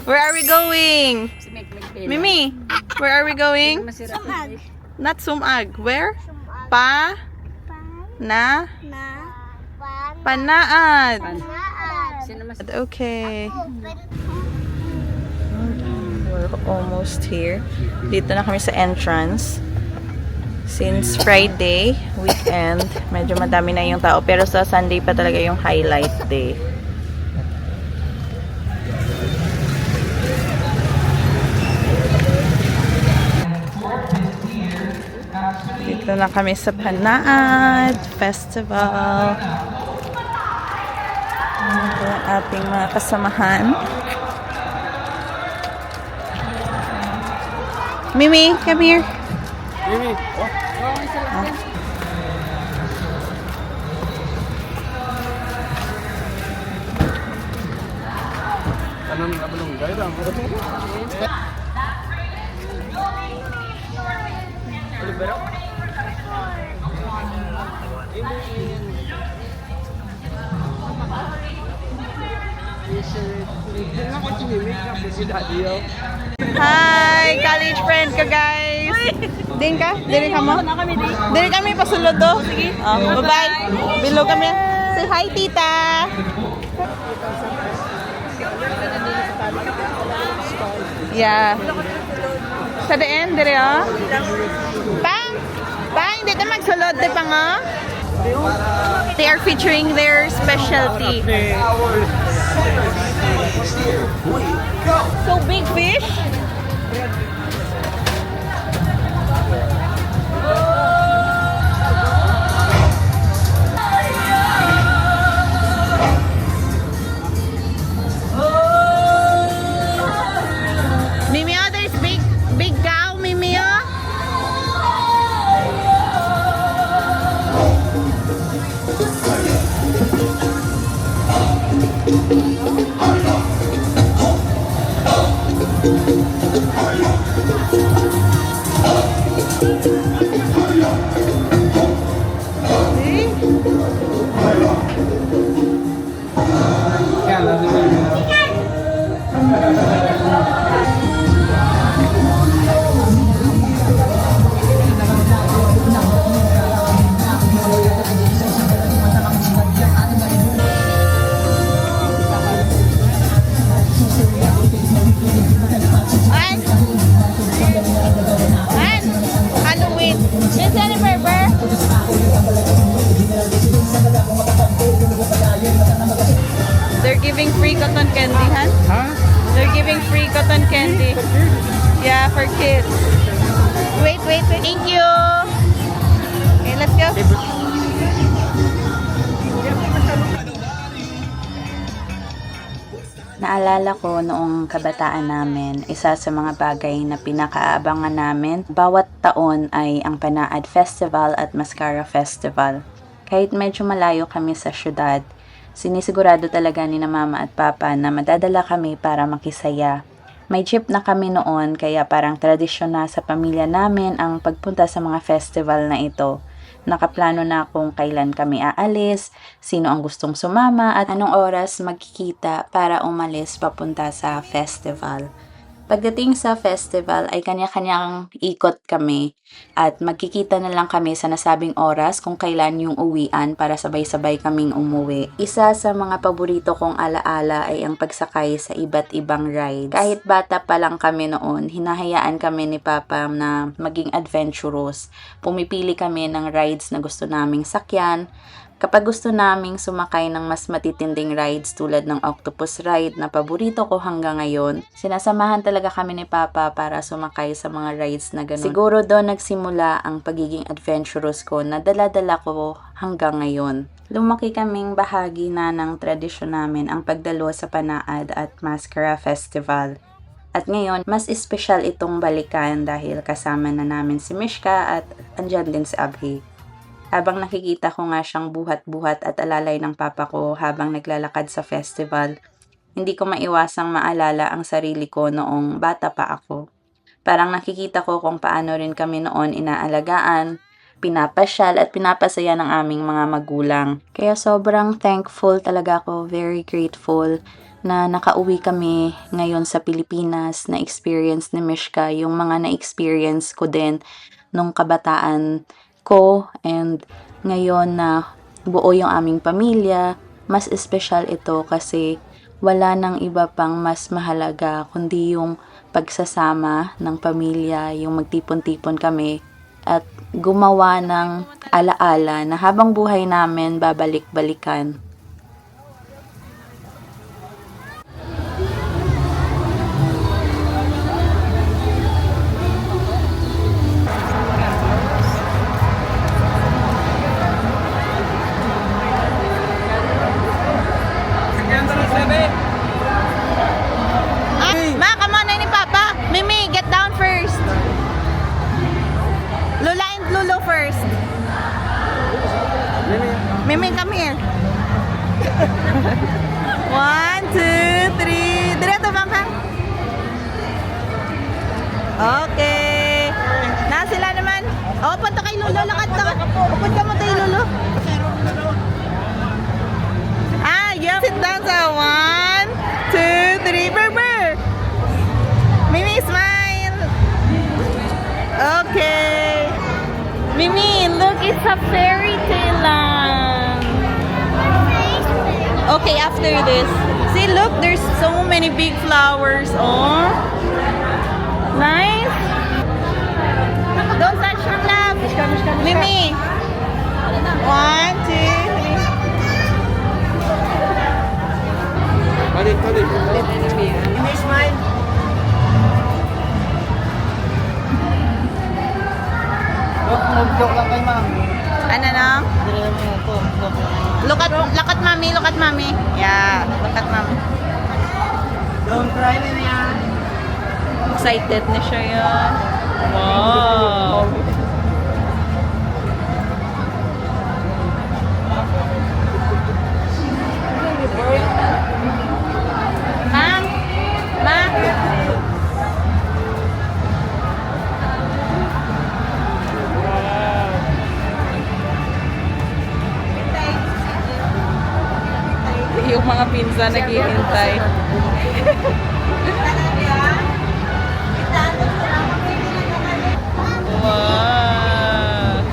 Where are we going? Mimi, where are we going? Sumag. Not Sumag. Where? Pa? Na? Panaad. Okay. We're almost here. Dito na kami sa entrance. Since Friday, weekend, medyo madami na yung tao. Pero sa Sunday pa talaga yung highlight day. Dito na kami sa Panaad Festival. Ito ang ating mga kasamahan. Mimi, come here. Mimi, anong nabalong gaya mo? Hi, college friend ka guys. Din ka? Dili ka mo? Dili kami pasulod do. Oh, bye-bye. Below kami. Say hi, tita. Yeah. Sa daan, dire oh. Bang! Bang! Dito magsulod, di pa nga? They are featuring their specialty. So big fish? Mimi, oh, there's big cow, Mimi, oh. Halloween. Is any burger? They're giving free cotton candy, huh? Huh? They're giving free cotton candy. Yeah, for kids. Wait. Thank you. Okay, let's go. Naalala ko noong kabataan namin, isa sa mga bagay na pinakaabangan namin bawat taon ay ang Panaad Festival at Mascara Festival. Kahit medyo malayo kami sa syudad, sinisigurado talaga ni na mama at papa na madadala kami para makisaya. May jeep na kami noon kaya parang tradisyon na sa pamilya namin ang pagpunta sa mga festival na ito. Nakaplano na kung kailan kami aalis, sino ang gustong sumama at anong oras magkikita para umalis papunta sa festival. Pagdating sa festival ay kanya-kanyang ikot kami at magkikita na lang kami sa nasabing oras kung kailan yung uwian para sabay-sabay kaming umuwi. Isa sa mga paborito kong alaala ay ang pagsakay sa iba't ibang rides. Kahit bata pa lang kami noon, hinahayaan kami ni Papa na maging adventurous. Pumipili kami ng rides na gusto naming sakyan. Kapag gusto naming sumakay ng mas matitinding rides tulad ng octopus ride na paborito ko hanggang ngayon, sinasamahan talaga kami ni Papa para sumakay sa mga rides na ganun. Siguro doon nagsimula ang pagiging adventurous ko na dala-dala ko hanggang ngayon. Lumaki kaming bahagi na ng tradisyon namin ang pagdalo sa Panaad at Mascara Festival. At ngayon, mas espesyal itong balikan dahil kasama na namin si Mishka at andyan din si Abhi. Habang nakikita ko nga siyang buhat-buhat at alalay ng papa ko habang naglalakad sa festival, hindi ko maiwasang maalala ang sarili ko noong bata pa ako. Parang nakikita ko kung paano rin kami noon inaalagaan, pinapasyal at pinapasaya ng aming mga magulang. Kaya sobrang thankful talaga ako, very grateful na nakauwi kami ngayon sa Pilipinas, na experience ni Mishka yung mga na-experience ko din nung kabataan ko, and ngayon na buo yung aming pamilya, mas espesyal ito kasi wala nang iba pang mas mahalaga kundi yung pagsasama ng pamilya, yung magtipon-tipon kami at gumawa ng alaala na habang buhay namin babalik-balikan. Ma, come on, ni Papa. Mimi, get down first. Lola and Lulu first. Mimi, come here. 1, 2, 3. Direto, Papa. Okay. Na sila naman. Oh, punta kay Lulu. Lakad ka. Punta mo tayo, Lulu. Yeah. Sit down sa 1, 2, 3. Berber. Mimi, smile. Okay. Mimi, look, it's a fairy tale land. Okay, after this. See, look, there's so many big flowers. Oh. Nice. Don't touch your lap. Mimi. 1, 2, 3. Balik. Mimi, smile. Mag-joke lang kay ma'am. Ano na? Look at mommy. Yeah, look at mommy. Don't cry na yan. Excited na siya yan. Wow. Ma? Yung mga pinsan naghihintay. Wow.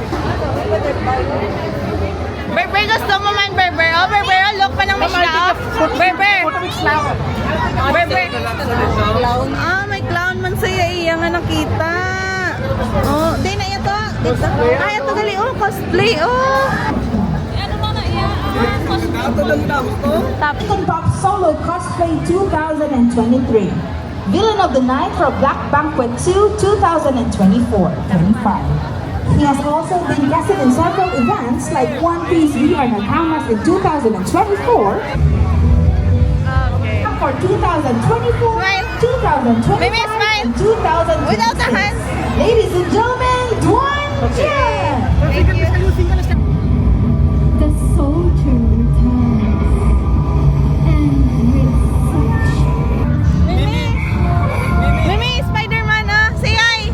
Berber, gusto mo man, Berber? Oh, Berber, oh, look pa ng Mishka. Oh. Berber. Berber. Ah, may clown man sa'yo. Iya nga nakita. Oh, di na ito. Ay, ito gali. Oh, cosplay. Oh. Second Pop Solo Cosplay 2023. Villain of the Night for Black Banquet 2 2024-25. He has also been guested in several events like One Piece VR Nakamas in 2024. Okay. For 2024, Smile. 2025, Baby, smile. and 2026. Without the hands. Ladies and gentlemen, Dwan Jen! Thank you. The soldier returns, and with such Mimi, Spider-Man, ah. Say hi.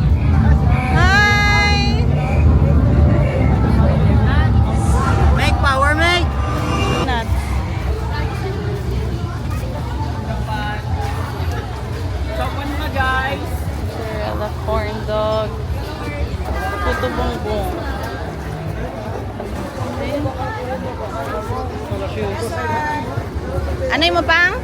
Hi. Make power, make! Nuts. Sopan na, guys! Cinderella corn dog. Puto bongbong. Shoes. Ano yung mo pang?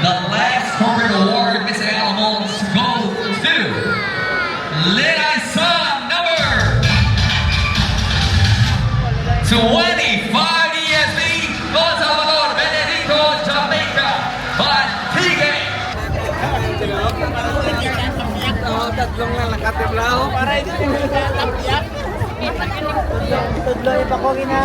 The last corporate award, Miss Alamos, goes to Lena Sun, number 25 ESB, Don Salvador, Benedito, Jamaica, Bantigue. Tatlong lang nakatiblao. Para ito yung tapiak. Tudlo yung pakongin na.